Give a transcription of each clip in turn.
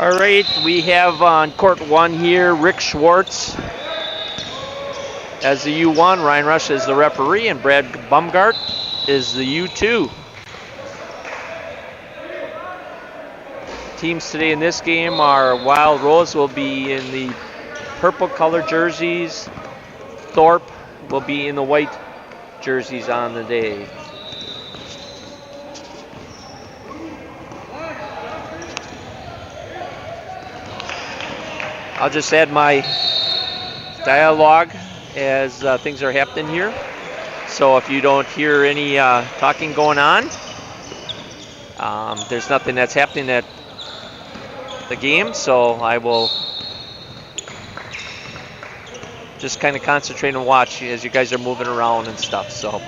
All right, we have on court 1 here Rick Schwarz as the U1, Ryan Rusch is the referee, and Brad Baumgart is the U2. Teams today in this game are Wild Rose will be in the purple color jerseys. Thorpe will be in the white jerseys on the day. I'll just add my dialogue as things are happening here. So if you don't hear any talking going on, there's nothing that's happening at the game, so I will just kind of concentrate and watch as you guys are moving around and stuff. So.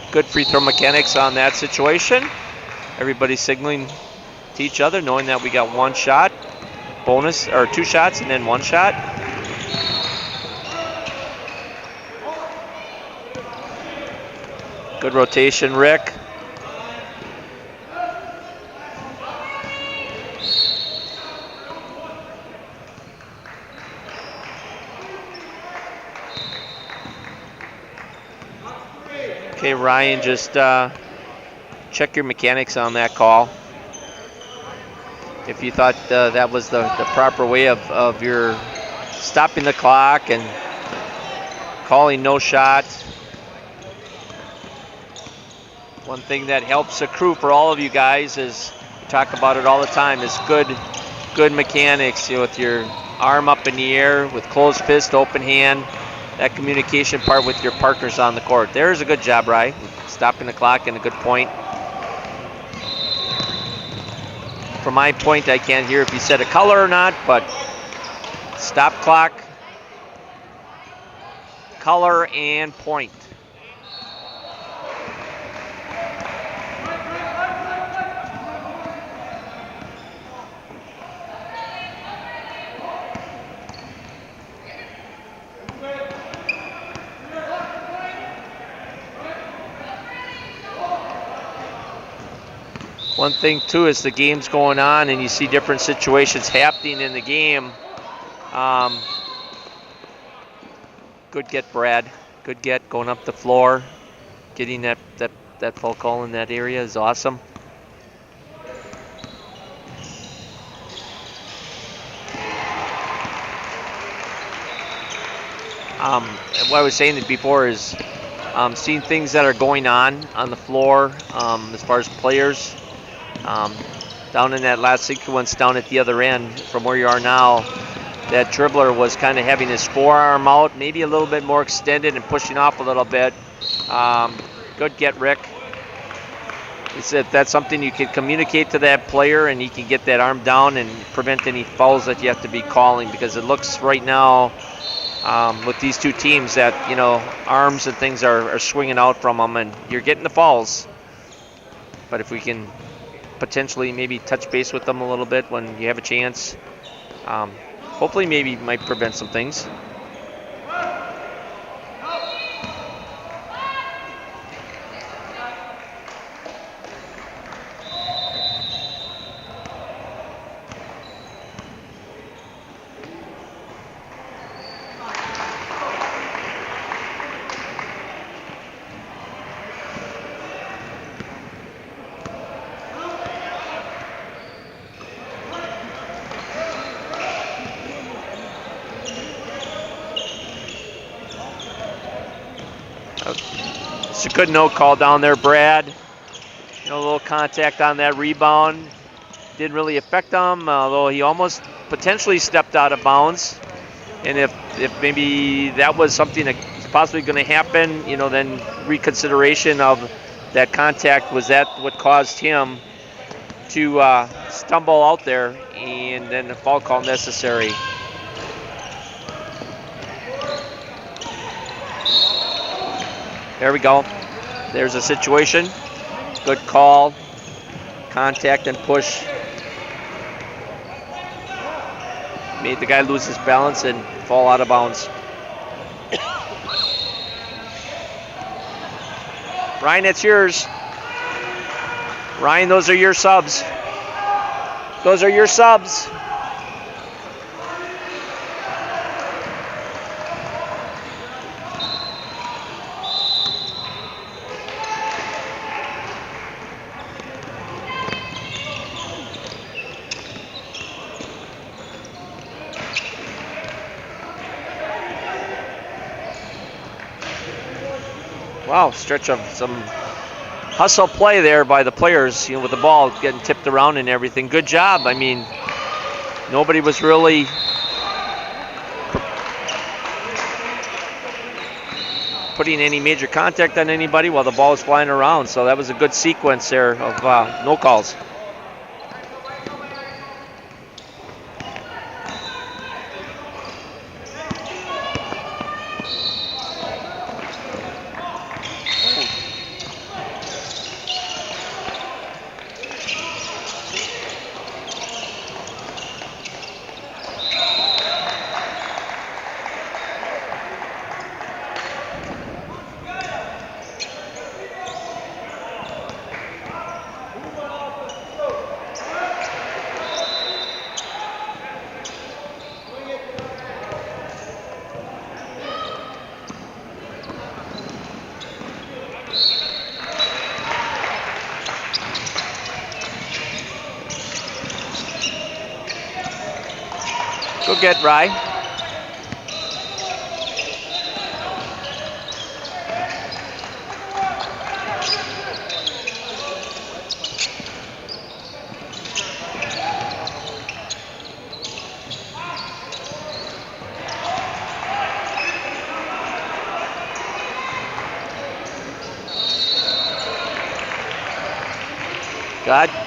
Good free throw mechanics on that situation. Everybody signaling to each other, knowing that we got one shot, bonus, or 2 shots and then 1 shot. Good rotation, Rick. Okay, Ryan, just check your mechanics on that call. If you thought that was the proper way of your stopping the clock and calling no shot. One thing that helps accrue for all of you guys is, we talk about it all the time, is good mechanics, with your arm up in the air, with closed fist, open hand. That communication part with your partners on the court. There's a good job, Ryan, stopping the clock and a good point. From my point, I can't hear if you said a color or not, but stop clock, color, and point. One thing too is the game's going on and you see different situations happening in the game. Good get, Brad. Good get going up the floor. Getting that foul call in that area is awesome. What I was saying before is seeing things that are going on the floor as far as players. Down in that last sequence down at the other end from where you are now, that dribbler was kind of having his forearm out, maybe a little bit more extended and pushing off a little bit. Good get, Rick. If that's something you can communicate to that player and he can get that arm down and prevent any fouls that you have to be calling, because it looks right now with these two teams that, arms and things are swinging out from them and you're getting the fouls. But if we can potentially maybe touch base with them a little bit when you have a chance, hopefully maybe might prevent some things. It's a good no call down there, Brad. A little contact on that rebound. Didn't really affect him, although he almost potentially stepped out of bounds. And if maybe that was something that's possibly going to happen, then reconsideration of that contact. Was that what caused him to stumble out there, and then a foul call necessary? There we go. There's a situation. Good call. Contact and push. Made the guy lose his balance and fall out of bounds. Ryan, that's yours. Ryan, those are your subs. Those are your subs. Wow, stretch of some hustle play there by the players, with the ball getting tipped around and everything. Good job. I mean, nobody was really putting any major contact on anybody while the ball was flying around. So that was a good sequence there of no calls. Go get Rye.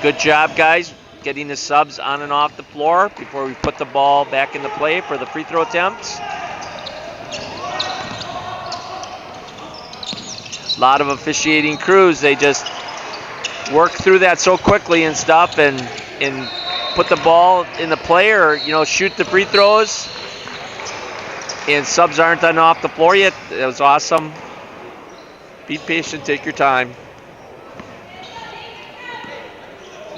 Good job, guys, getting the subs on and off the floor before we put the ball back into play for the free throw attempts. A lot of officiating crews, they just work through that so quickly and stuff and put the ball in the play or, shoot the free throws. And subs aren't on off the floor yet. That was awesome. Be patient, take your time.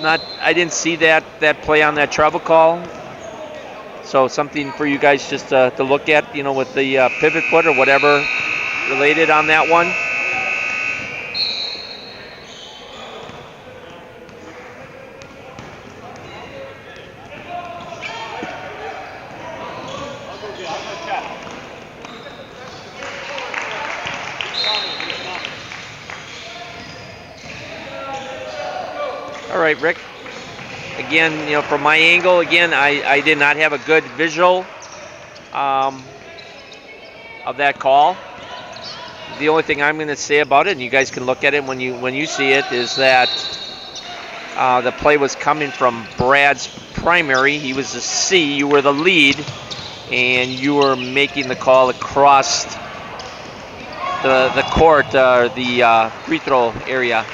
I didn't see that play on that travel call. So something for you guys just to look at, with the pivot foot or whatever related on that one. All right, Rick. Again, from my angle, I did not have a good visual of that call. The only thing I'm going to say about it, and you guys can look at it when you see it, is that the play was coming from Brad's primary. He was the C. You were the lead, and you were making the call across the court, the free throw area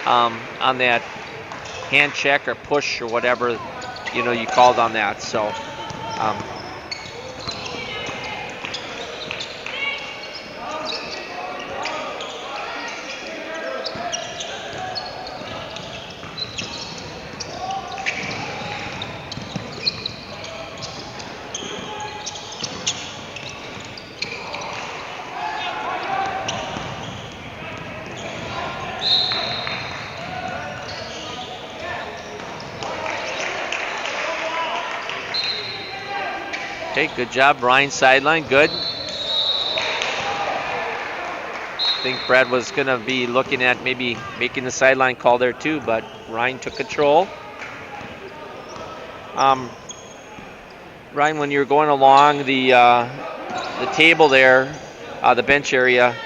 on that hand check or push or whatever you called on that. So okay, good job, Ryan sideline, good. I think Brad was going to be looking at maybe making the sideline call there too, but Ryan took control. Ryan, when you were going along the table there, the bench area,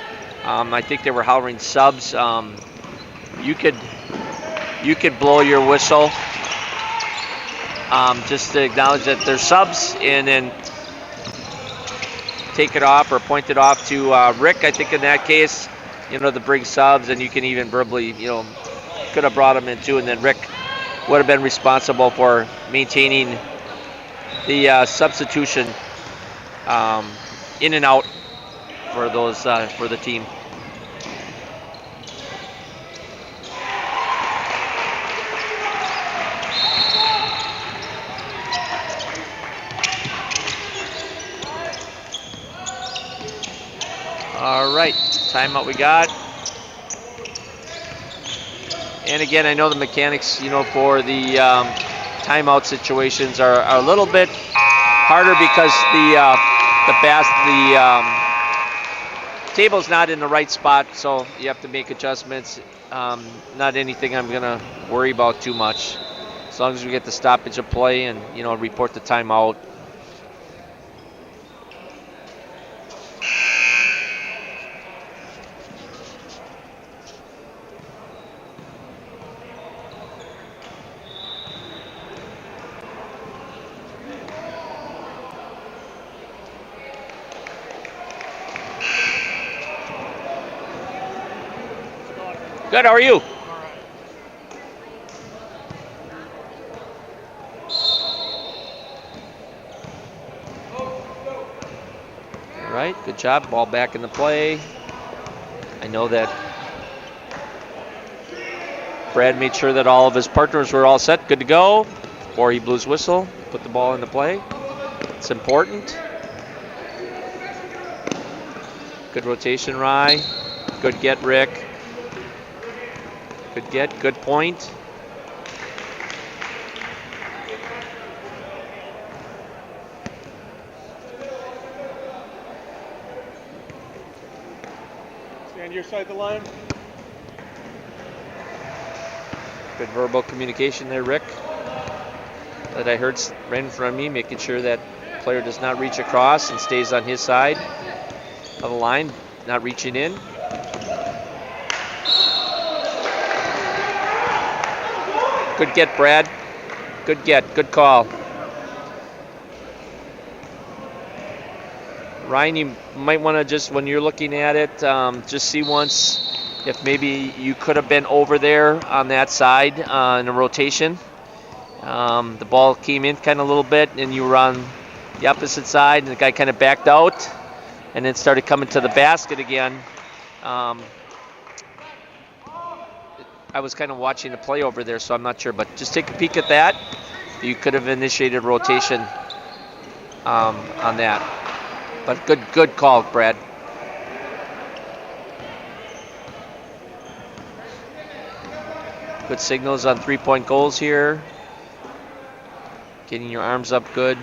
I think they were hollering subs. You could blow your whistle. Just to acknowledge that they're subs, and then take it off or point it off to Rick. I think in that case, to bring subs, and you can even verbally, could have brought them in too, and then Rick would have been responsible for maintaining the substitution in and out for those for the team. All right, timeout we got. And again, I know the mechanics, for the timeout situations are a little bit harder because the table's not in the right spot, so you have to make adjustments. Not anything I'm gonna worry about too much, as long as we get the stoppage of play and report the timeout. Good, how are you? All right, good job. Ball back in the play. I know that Brad made sure that all of his partners were all set, good to go, before he blew his whistle, put the ball in the play. It's important. Good rotation, Rye. Good get, Rick. Good get, good point. Stand your side of the line. Good verbal communication there, Rick. That I heard right in front of me, making sure that player does not reach across and stays on his side of the line, not reaching in. Good get, Brad. Good get. Good call. Ryan, you might want to just, when you're looking at it, just see once if maybe you could have been over there on that side in a rotation. The ball came in kind of a little bit, and you were on the opposite side, and the guy kind of backed out and then started coming to the basket again. I was kind of watching the play over there, so I'm not sure. But just take a peek at that. You could have initiated rotation on that. But good call, Brad. Good signals on three-point goals here. Getting your arms up good.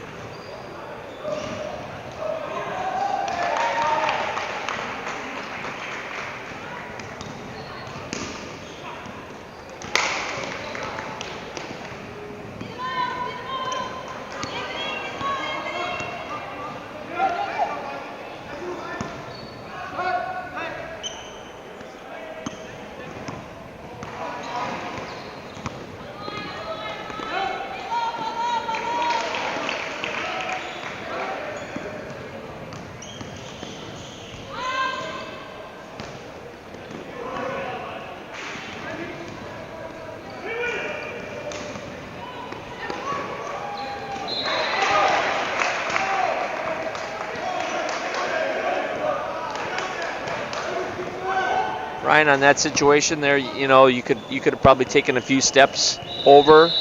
Ryan, on that situation there, you could have probably taken a few steps over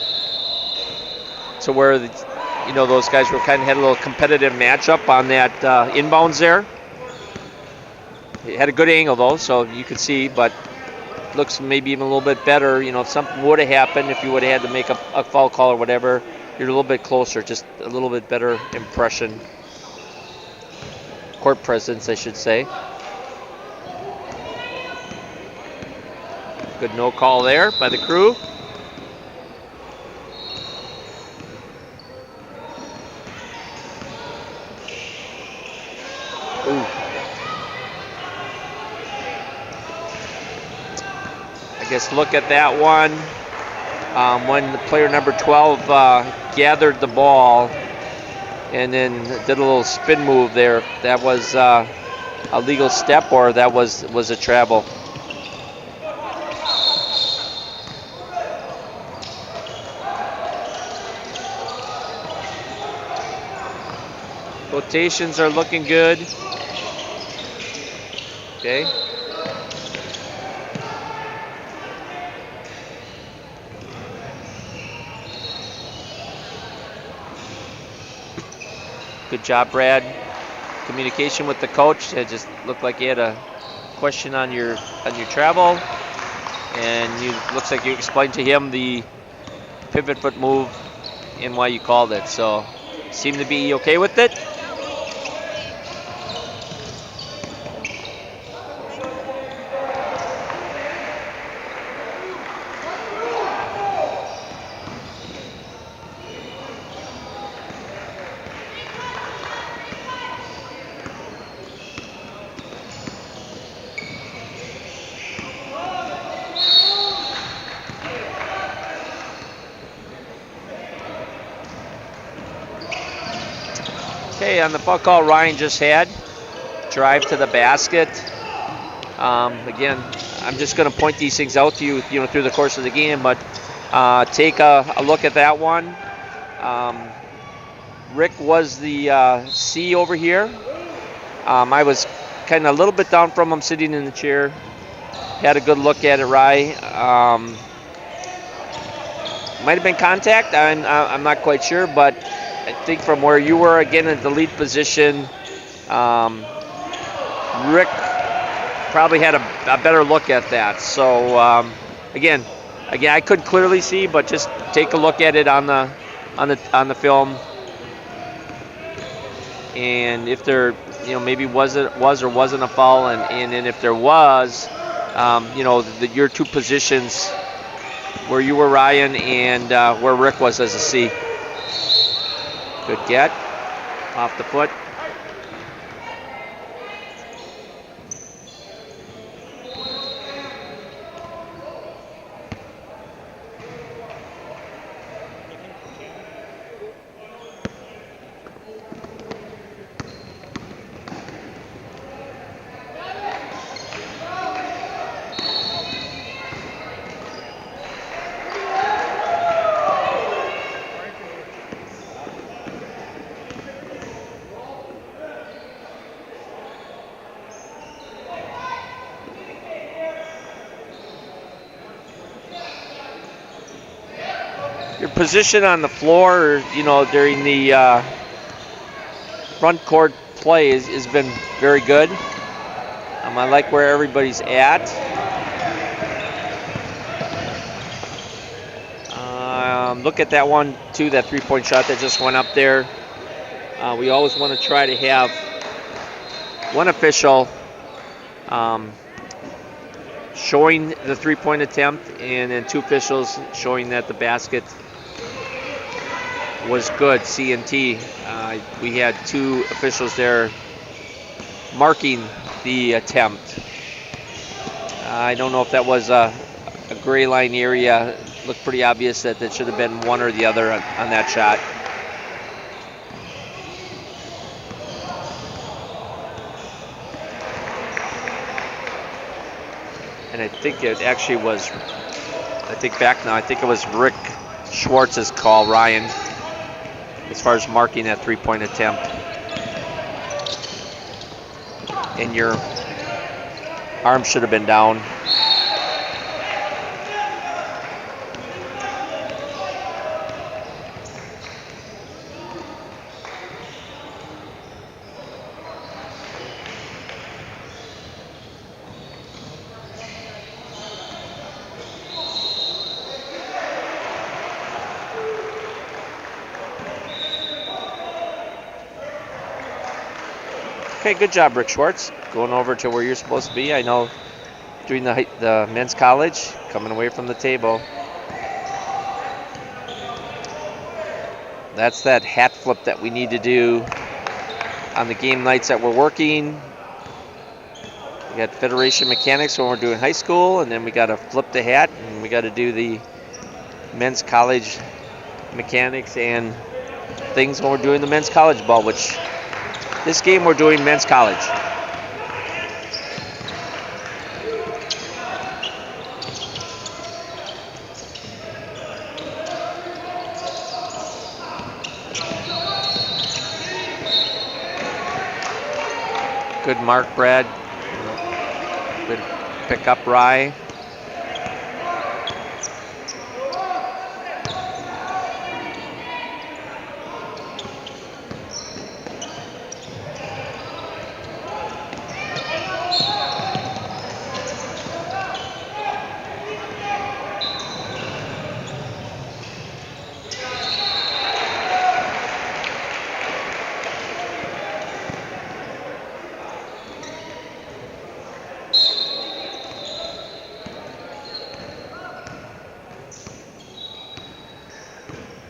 to where those guys were kind of had a little competitive matchup on that inbounds there. It had a good angle though, so you could see, but looks maybe even a little bit better. If something would have happened, if you would have had to make a foul call or whatever, you're a little bit closer, just a little bit better impression, court presence, I should say. Good no call there by the crew. Ooh. I guess look at that one. When the player number 12 gathered the ball and then did a little spin move there, that was a legal step or that was a travel. Rotations are looking good. Okay. Good job, Brad. Communication with the coach. It just looked like you had a question on your travel, and looks like you explained to him the pivot foot move and why you called it. So, seemed to be okay with it. Okay, on the puck call Ryan just had, drive to the basket. Again, I'm just going to point these things out to you, through the course of the game, but take a look at that one. Rick was the C over here. I was kind of a little bit down from him sitting in the chair. Had a good look at it, Rye. Might have been contact. I'm not quite sure, but I think from where you were, again, at the lead position, Rick probably had a better look at that. So, again, I couldn't clearly see, but just take a look at it on the film. And if there, maybe was or wasn't a foul, and if there was, your two positions where you were, Ryan, and where Rick was as a C. Good get off the foot. Your position on the floor, during the front court play has been very good. I like where everybody's at. Look at that one, too, that three-point shot that just went up there. We always want to try to have one official showing the three-point attempt, and then two officials showing that the basket was good, C and T. We had two officials there marking the attempt. I don't know if that was a gray line area. It looked pretty obvious that should have been one or the other on that shot. And I think it actually was, I think back now, I think it was Rick Schwartz's call, Ryan, as far as marking that three-point attempt. And your arm should have been down. Okay, good job, Rick Schwartz. Going over to where you're supposed to be. I know doing the men's college, coming away from the table. That's that hat flip that we need to do on the game nights that we're working. We got Federation Mechanics when we're doing high school, and then we got to flip the hat, and we got to do the men's college mechanics and things when we're doing the men's college ball, which this game we're doing men's college. Good mark, Brad. Good pick up, Rye.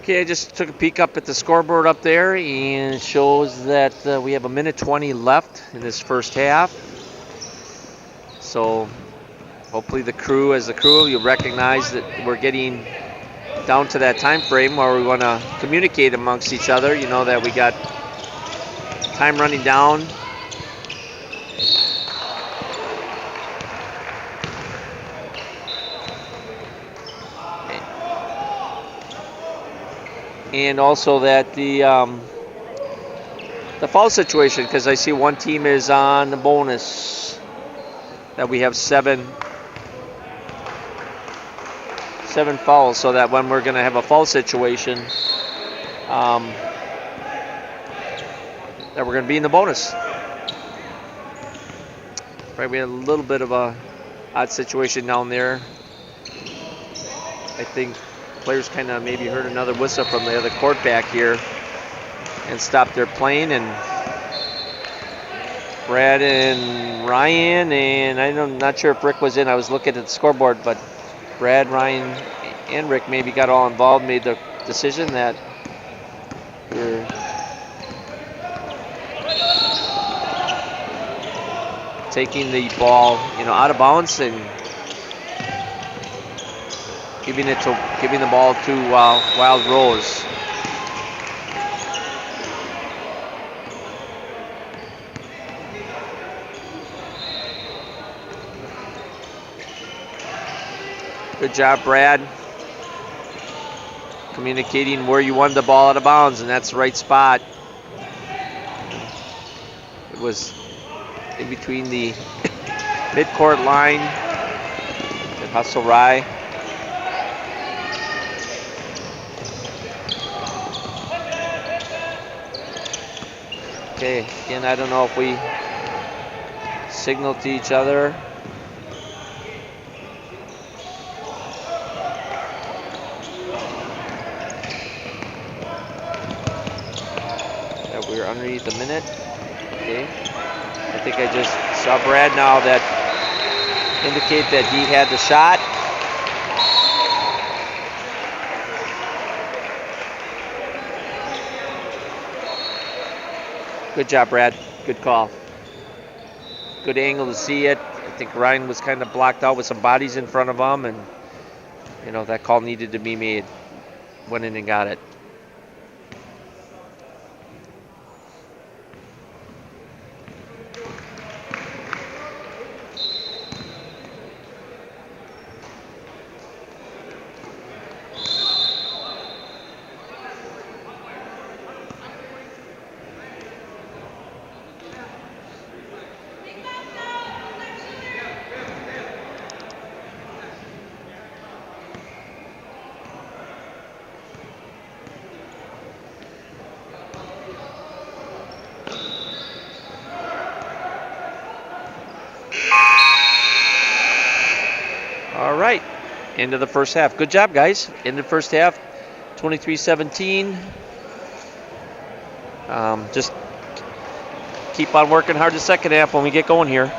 Okay, I just took a peek up at the scoreboard up there, and it shows that we have 1:20 left in this first half. So hopefully the crew, you'll recognize that we're getting down to that time frame where we want to communicate amongst each other. You know that we got time running down. And also that the foul situation, because I see one team is on the bonus, that we have seven fouls, so that when we're going to have a foul situation, that we're going to be in the bonus. Right, we had a little bit of a odd situation down there. I think players kind of maybe heard another whistle from the other court back here and stopped their playing, and Brad and Ryan, and I'm not sure if Rick was in. I was looking at the scoreboard, but Brad, Ryan, and Rick maybe got all involved, made the decision that we're taking the ball, out of bounds and giving the ball to Wild Rose. Good job, Brad, communicating where you wanted the ball out of bounds, and that's the right spot. It was in between the midcourt line and Hustle Rye. Okay, again, I don't know if we signal to each other. That we're underneath a minute. Okay. I think I just saw Brad now that indicate that he had the shot. Good job, Brad. Good call. Good angle to see it. I think Ryan was kind of blocked out with some bodies in front of him, and that call needed to be made. Went in and got it. All right, end of the first half. Good job, guys. End of the first half, 23-17. Just keep on working hard the second half when we get going here.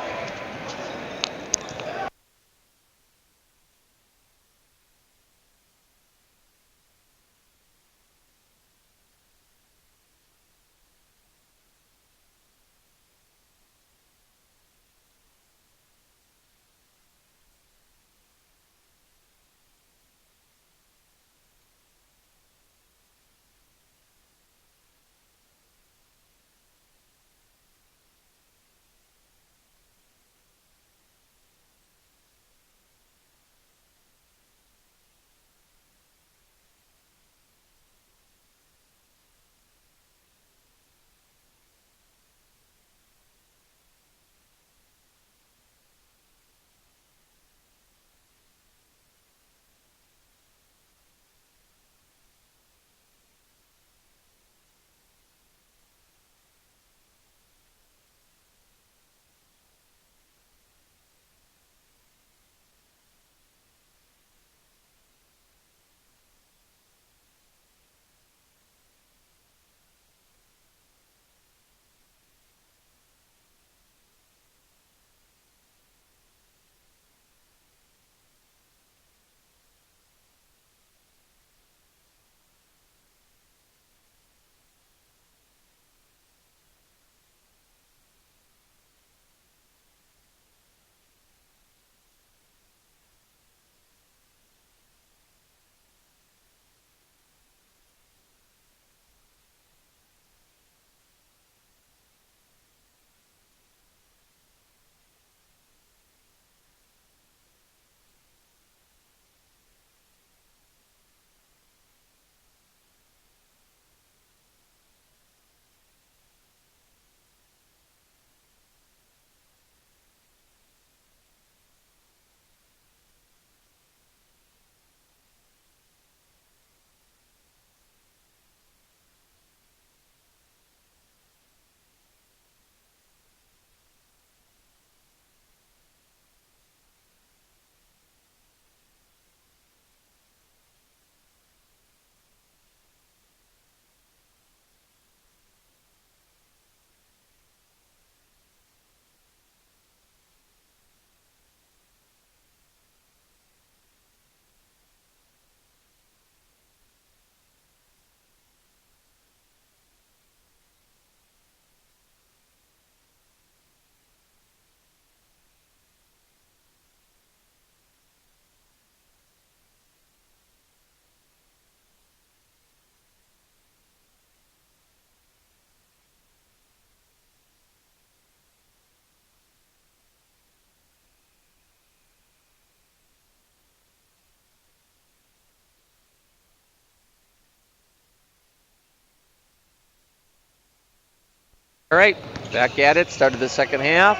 All right, back at it. Started the second half.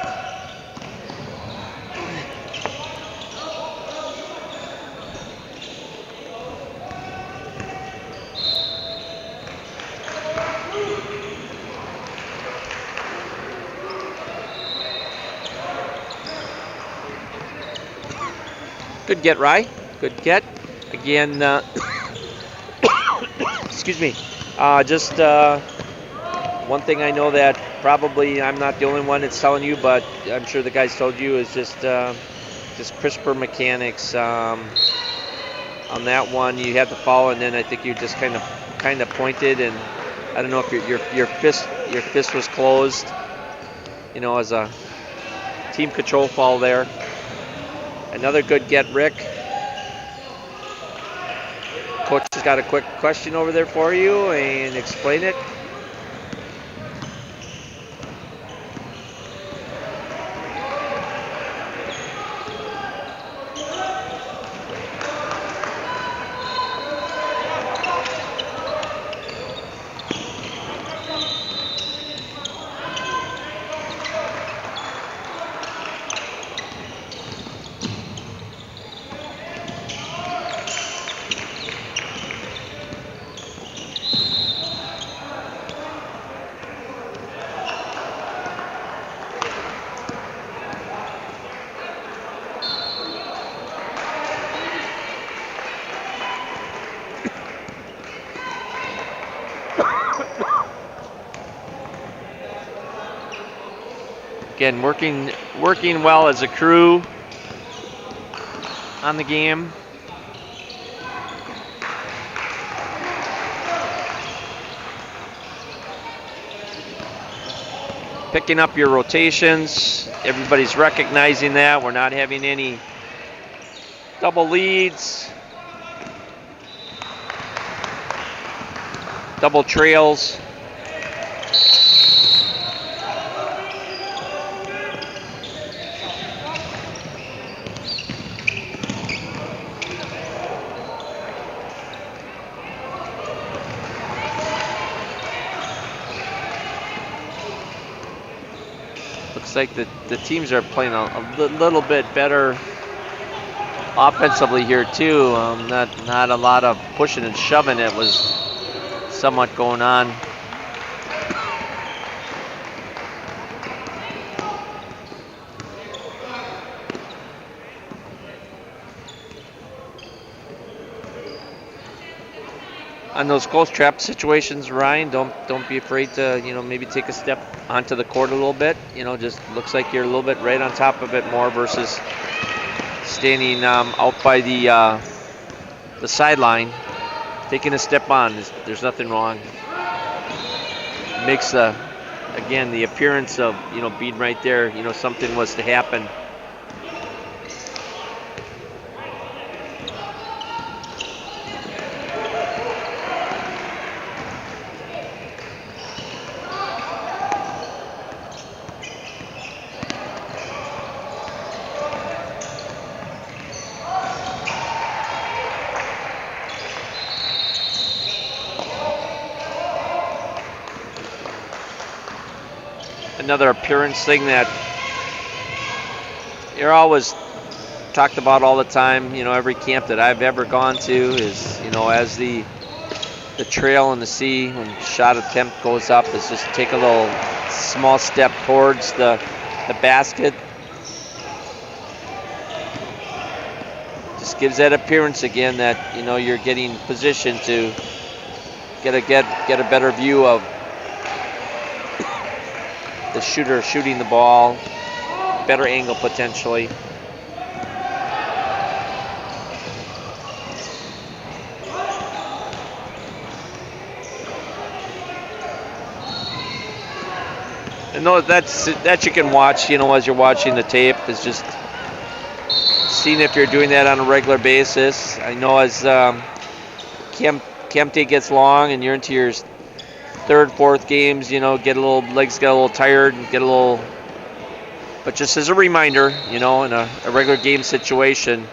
Good get, Rye. Good get. Again, excuse me. Just one thing I know that probably I'm not the only one that's telling you, but I'm sure the guys told you, is just crisper mechanics. On that one, you had the foul, and then I think you just kind of pointed, and I don't know if your fist was closed, as a team control foul there. Another good get, Rick. Coach has got a quick question over there for you, and explain it. Again, working well as a crew on the game. Picking up your rotations. Everybody's recognizing that. We're not having any double leads, double trails. Looks like the teams are playing a little bit better offensively here too. Not a lot of pushing and shoving. It was somewhat going on. On those close trap situations, Ryan, don't be afraid to maybe take a step onto the court a little bit. Just looks like you're a little bit right on top of it more versus standing out by the sideline, taking a step on. There's nothing wrong. Makes the appearance of being right there. Something was to happen. Another appearance thing that you're always talked about all the time. Every camp that I've ever gone to is, as the trail and the sea, when shot attempt goes up, is just take a little small step towards the basket. Just gives that appearance again that you're getting positioned to get a better view of the shooter shooting the ball, better angle potentially. And that you can watch, as you're watching the tape, is just seeing if you're doing that on a regular basis. I know as camp day gets long and you're into your third, fourth games, legs get a little tired and but just as a reminder, in a regular game situation,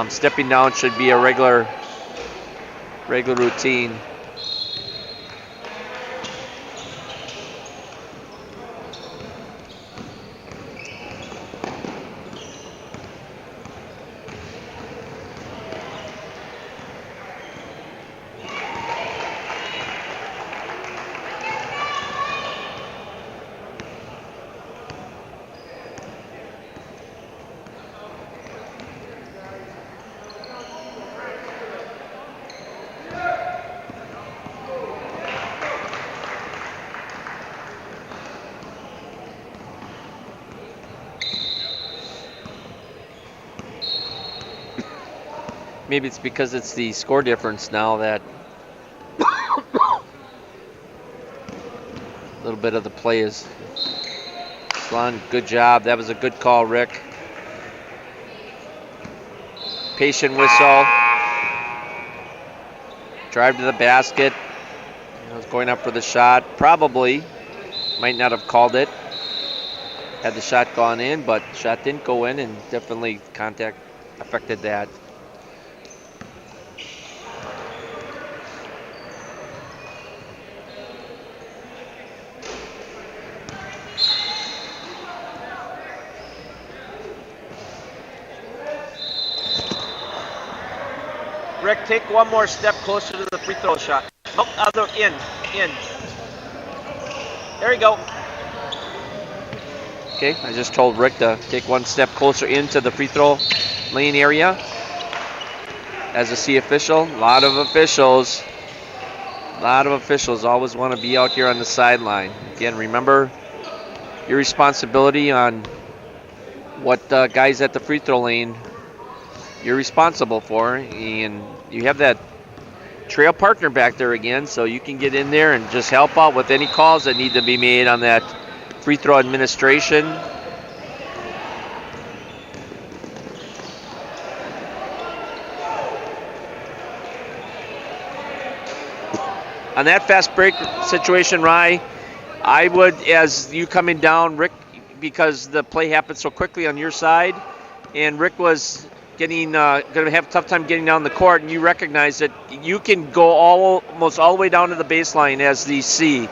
stepping down should be a regular routine. Maybe it's because it's the score difference now that a little bit of the play is slung. Good job. That was a good call, Rick. Patient whistle. Drive to the basket. I was going up for the shot. Probably might not have called it had the shot gone in, but the shot didn't go in, and definitely contact affected that. Rick, take one more step closer to the free throw shot. Nope, other in. There you go. Okay, I just told Rick to take one step closer into the free throw lane area. As a C official, a lot of officials always want to be out here on the sideline. Again, remember your responsibility on what guys at the free throw lane you're responsible for, and you have that trail partner back there again, so you can get in there and just help out with any calls that need to be made on that free throw administration. On that fast break situation, Rye, I would, as you coming down, Rick, because the play happened so quickly on your side, and Rick was going to have a tough time getting down the court, and you recognize that you can go almost all the way down to the baseline as the C.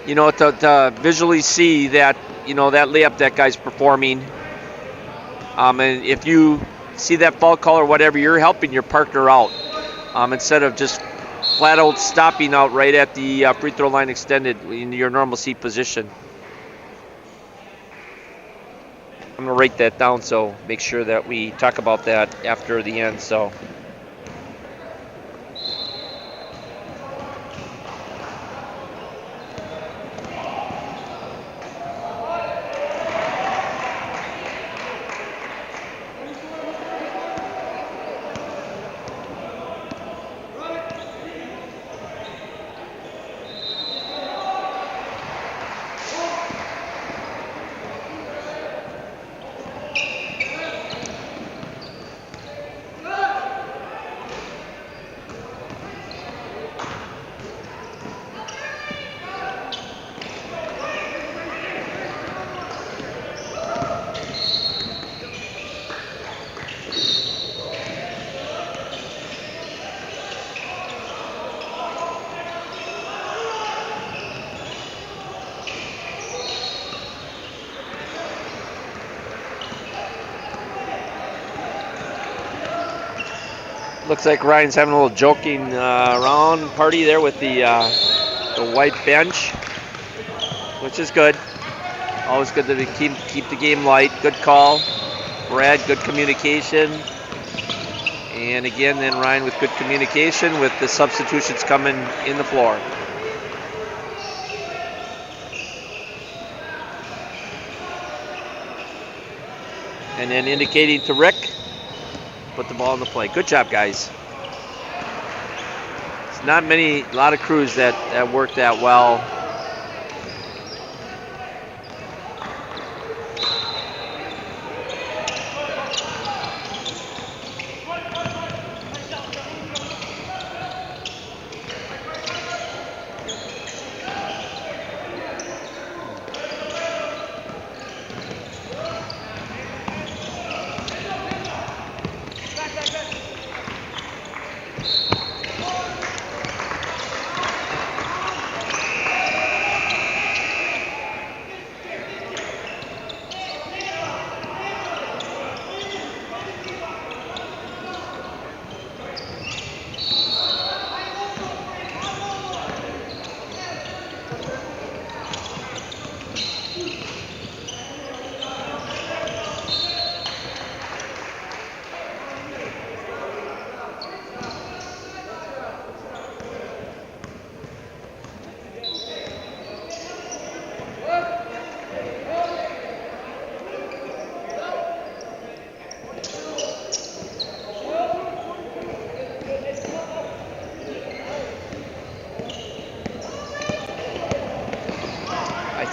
You know, to visually see that, you know, that layup that guy's performing. And if you see that foul call or whatever, you're helping your partner out instead of just flat out stopping out right at the free throw line extended in your normal C position. I'm going to write that down, so make sure that we talk about that after the end. So. Looks like Ryan's having a little joking around party there with the white bench, which is good. Always good to keep the game light. Good call, Brad. Good communication, and again, then Ryan with good communication with the substitutions coming in the floor. And then indicating to Rick, put the ball in the play. Good job, guys. It's not a lot of crews that work that well.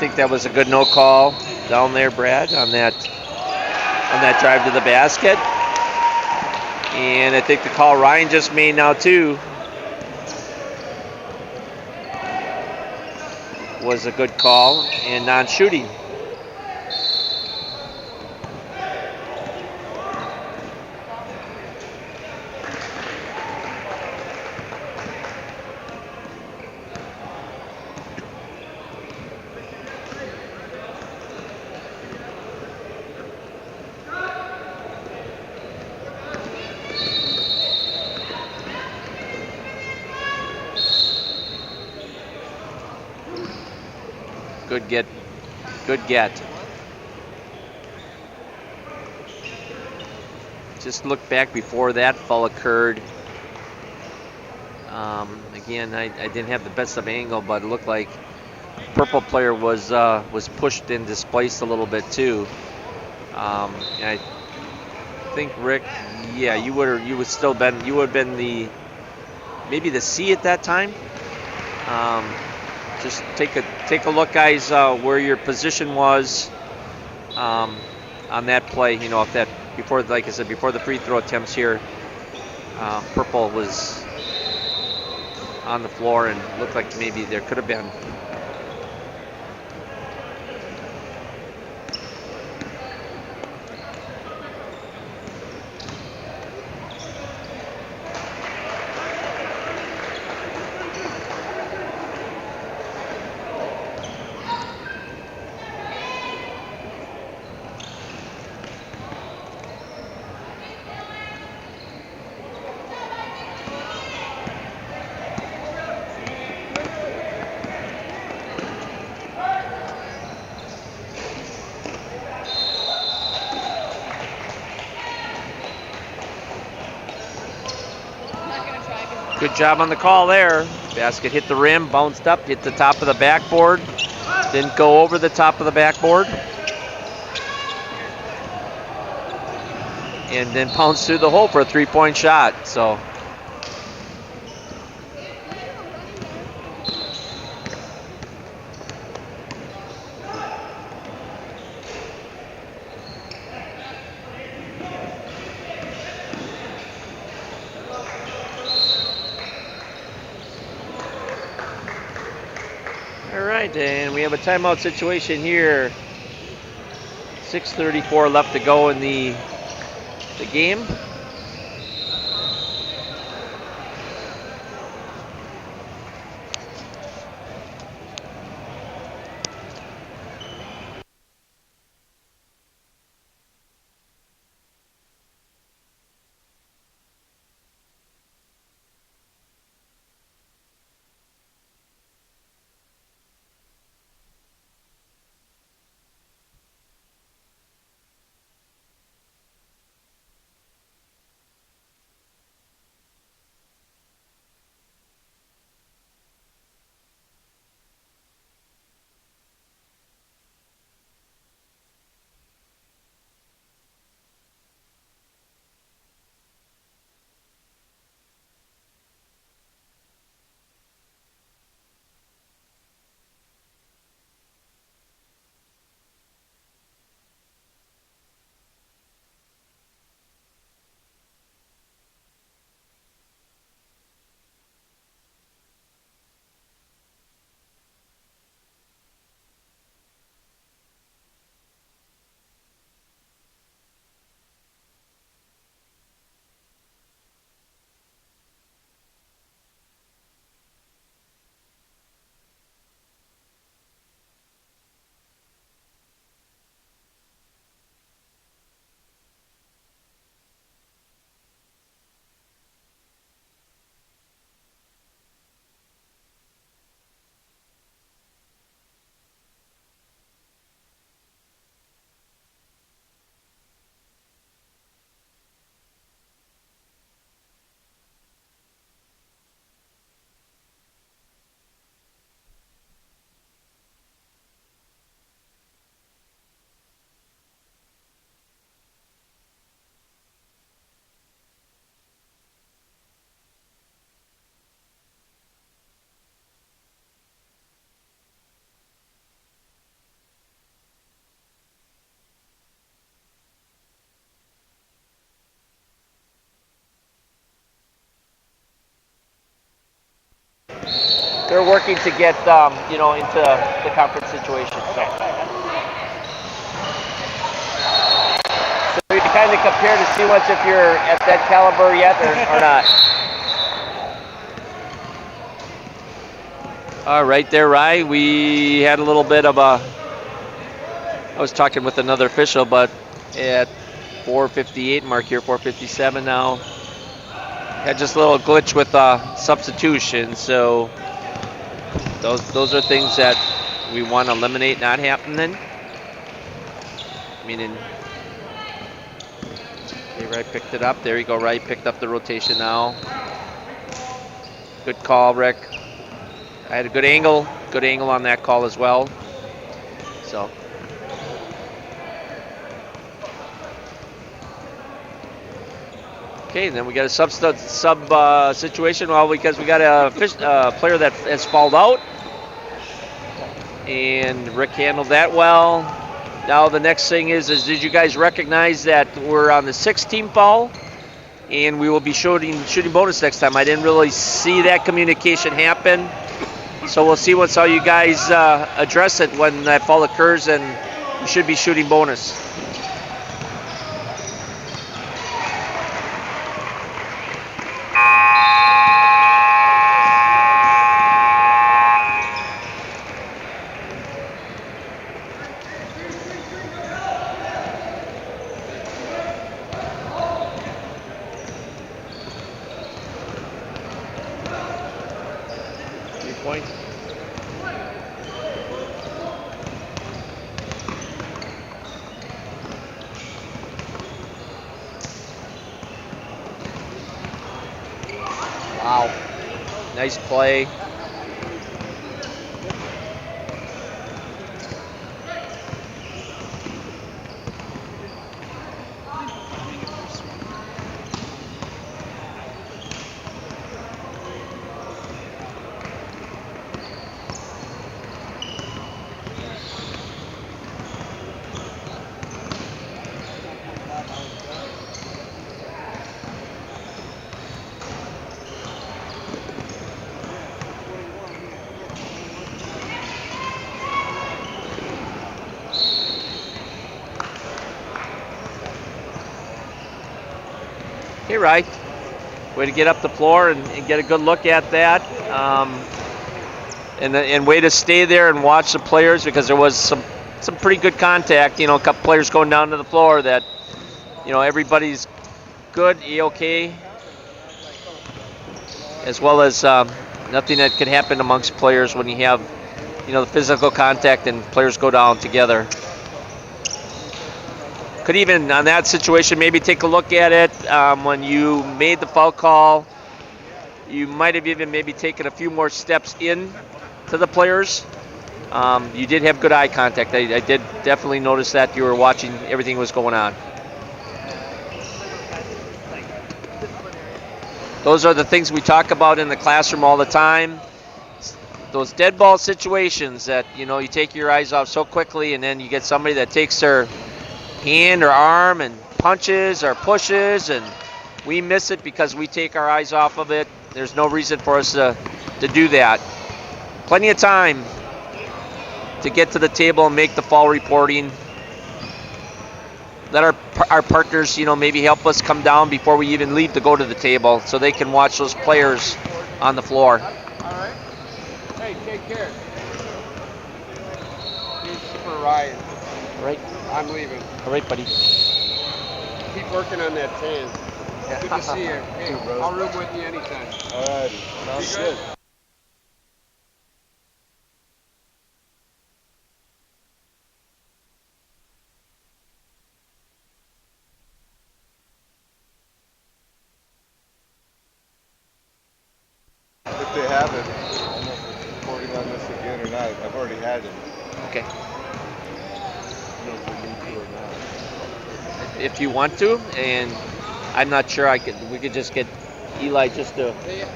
think that was a good no call down there, Brad, on that drive to the basket. And I think the call Ryan just made now too was a good call and non-shooting. Good get. Just look back before that foul occurred. Again, I didn't have the best of angle, but it looked like purple player was pushed and displaced a little bit too. And I think Rick, yeah, you would have been maybe the C at that time. Just take a look, guys, where your position was on that play. You know, if that before, like I said, before the free throw attempts here, purple was on the floor and looked like maybe there could have been. Good job on the call there. Basket hit the rim, bounced up, hit the top of the backboard. Didn't go over the top of the backboard. And then bounced through the hole for a three-point shot. So and we have a timeout situation here. 6:34 left to go in the game. they're working to get into the conference situation. So you kind of compare to see if you're at that caliber yet or not. All right, there, Rye. We had a little bit of a. I was talking with another official, but at 4:58 mark here, 4:57 now. Had just a little glitch with substitution, so those are things that we want to eliminate not happening. Meaning, okay, Wright picked it up. There you go, Wright picked up the rotation now. Good call, Rick. I had a good angle on that call as well. So. Okay, then we got a sub situation. Well, because we got a player that has fouled out, and Rick handled that well. Now the next thing is did you guys recognize that we're on the 6th-team foul, and we will be shooting bonus next time? I didn't really see that communication happen, so we'll see how you guys address it when that foul occurs, and we should be shooting bonus. Wow. Nice play. Okay, right. Way to get up the floor and get a good look at that. And way to stay there and watch the players, because there was some pretty good contact. A couple players going down to the floor that, everybody's good, okay, as well as nothing that could happen amongst players when you have, the physical contact and players go down together. Could even, on that situation, maybe take a look at it when you made the foul call. You might have even maybe taken a few more steps in to the players. You did have good eye contact. I did definitely notice that you were watching everything was going on. Those are the things we talk about in the classroom all the time. Those dead ball situations that, you take your eyes off so quickly, and then you get somebody that takes their hand or arm and punches or pushes, and we miss it because we take our eyes off of it. There's no reason for us to do that. Plenty of time to get to the table and make the foul reporting. Let our partners, maybe help us come down before we even leave to go to the table, so they can watch those players on the floor. All right. Hey, take care. Here's for Ryan. All right. I'm leaving. All right, buddy. Keep working on that tan. Good to see you. Hey, I'll room with you anytime. All right. Sounds good. If they have it, I don't know if it's reporting on this again or not. I've already had it. Okay. I don't know if we need to or not. If you want to, and I'm not sure we could just get Eli just to. Hey,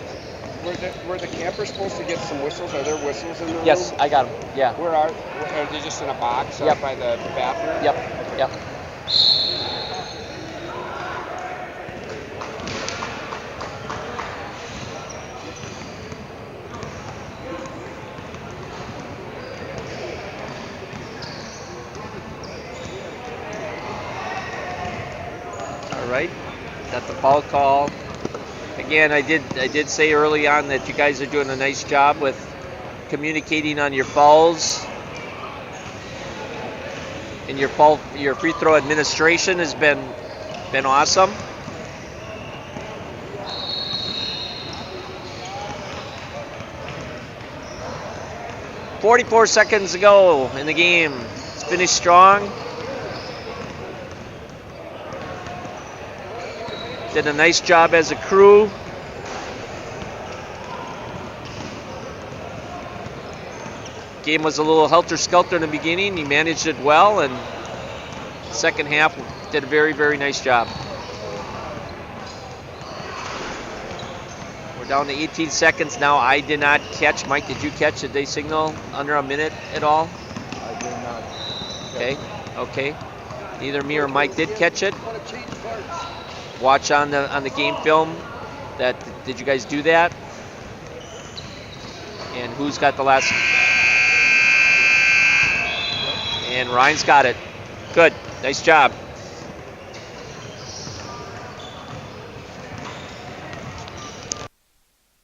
were the campers supposed to get some whistles? Are there whistles in the room? Yes, I got them. Yeah. Where are they? Just in a box Yep. up by the bathroom? Yep. right? Got the foul call. Again, I did say early on that you guys are doing a nice job with communicating on your fouls. And your free throw administration has been awesome. .44 seconds to go in the game. It's finished strong. Did a nice job as a crew. Game was a little helter-skelter in the beginning. He managed it well, and second half did a very, very nice job. We're down to 18 seconds now. I did not catch. Mike, did you catch? Did they signal under a minute at all? I did not. Okay. Neither me or Mike did catch it. Watch on the game film. Did you guys do that? And who's got the last? And Ryan's got it. Good. Nice job.